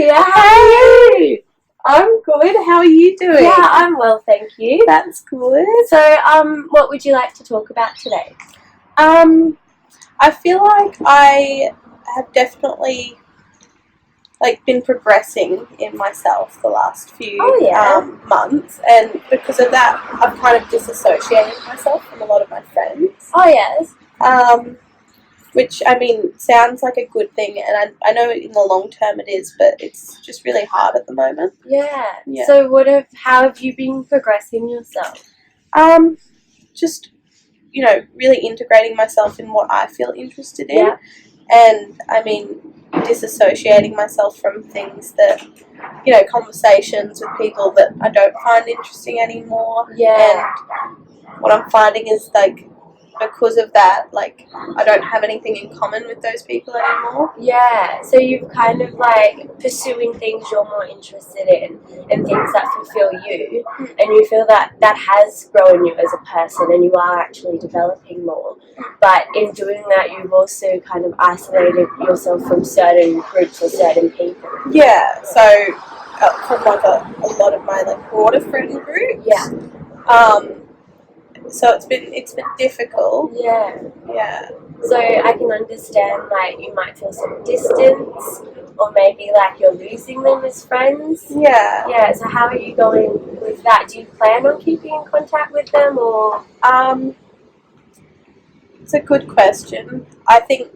here. How are you? I'm good. How are you doing? Yeah, I'm well, thank you. That's good. So, what would you like to talk about today? I feel like I have definitely been progressing in myself the last few months, and because of that, I've kind of disassociated myself from a lot of my friends. Oh yes. Which, I mean, sounds like a good thing, and I know in the long term it is, but it's just really hard at the moment. Yeah. So how have you been progressing yourself? Just, really integrating myself in what I feel interested in. Yeah. And, I mean, disassociating myself from things that, conversations with people that I don't find interesting anymore. Yeah. And what I'm finding is, because of that, I don't have anything in common with those people anymore. Yeah, so you've kind of pursuing things you're more interested in and things that fulfill you, and you feel that has grown you as a person and you are actually developing more. But in doing that, you've also kind of isolated yourself from certain groups or certain people. Yeah, so from a lot of my broader friend groups. Yeah. So it's been difficult. Yeah. Yeah. So I can understand you might feel some distance, or maybe you're losing them as friends. Yeah. Yeah. So how are you going with that? Do you plan on keeping in contact with them, or? It's a good question. I think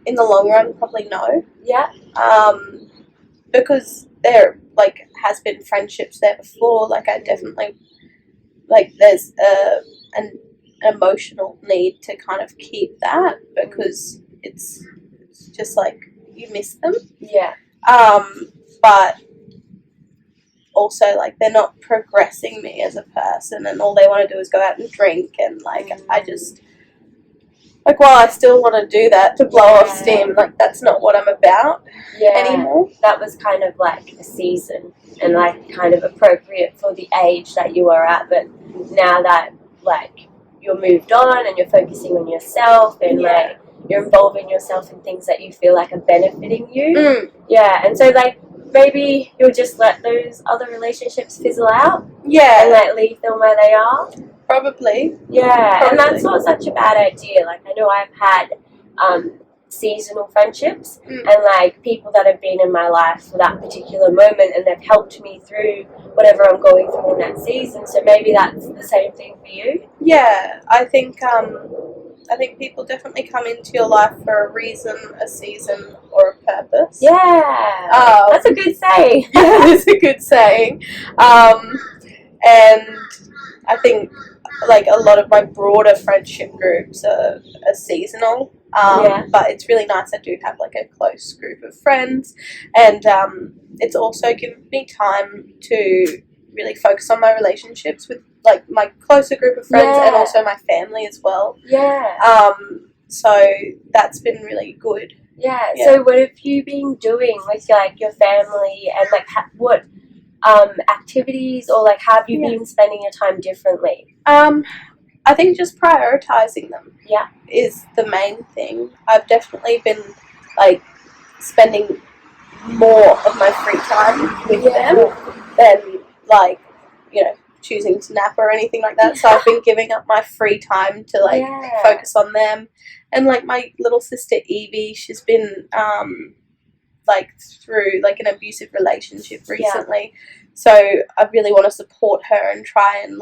in the long run, probably no. Yeah. Because there has been friendships there before. I definitely there's an emotional need to kind of keep that, because it's just you miss them. Yeah. But also they're not progressing me as a person, and all they want to do is go out and drink, and I just while I still want to do that to blow off steam, that's not what I'm about anymore. That was kind of a season and kind of appropriate for the age that you are at, but now that you're moved on and you're focusing on yourself and you're involving yourself in things that you feel are benefiting you. Yeah, and so maybe you'll just let those other relationships fizzle out. Yeah. And leave them where they are. Probably. Yeah. Probably. And that's not such a bad idea. I know I've had seasonal friendships and people that have been in my life for that particular moment, and they've helped me through whatever I'm going through in that season. So maybe that's the same thing for you. Yeah, I think people definitely come into your life for a reason, a season, or a purpose. Yeah, that's a good saying. Yeah, it's a good saying. And I think a lot of my broader friendship groups are seasonal. But it's really nice. I do have a close group of friends, and it's also given me time to really focus on my relationships with my closer group of friends and also my family as well. Yeah. So that's been really good. Yeah. So what have you been doing with your family, and what activities, or how have you been spending your time differently? I think just prioritizing them is the main thing. I've definitely been spending more of my free time with them than choosing to nap or anything like that. So I've been giving up my free time to focus on them. And my little sister Evie, she's been through an abusive relationship recently. So I really want to support her and try and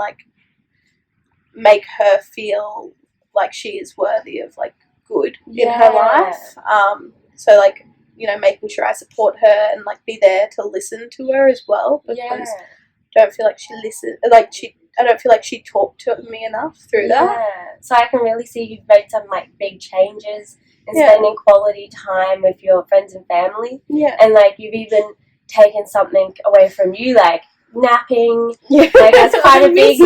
make her feel like she is worthy of good in her life. So making sure I support her and be there to listen to her as well, because I don't feel like she listened. I don't feel like she talked to me enough through that. So I can really see you've made some big changes in spending quality time with your friends and family. Yeah. And you've even taken something away from you, napping. That's quite a big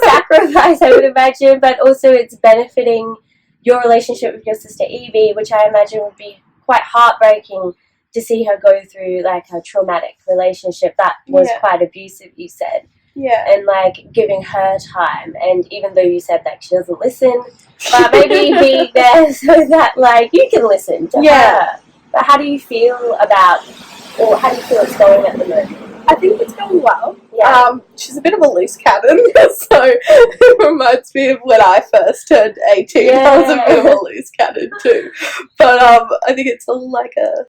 sacrifice, I would imagine, but also it's benefiting your relationship with your sister Evie, which I imagine would be quite heartbreaking to see her go through a traumatic relationship that was quite abusive, you said. Yeah. And giving her time, and even though you said she doesn't listen, but maybe be there so that you can listen to her. But how do you feel about Or how do you feel it's going at the moment? I think it's going well. Yeah. She's a bit of a loose cannon, so it reminds me of when I first turned 18. I was a bit of a loose cannon too. But I think it's like a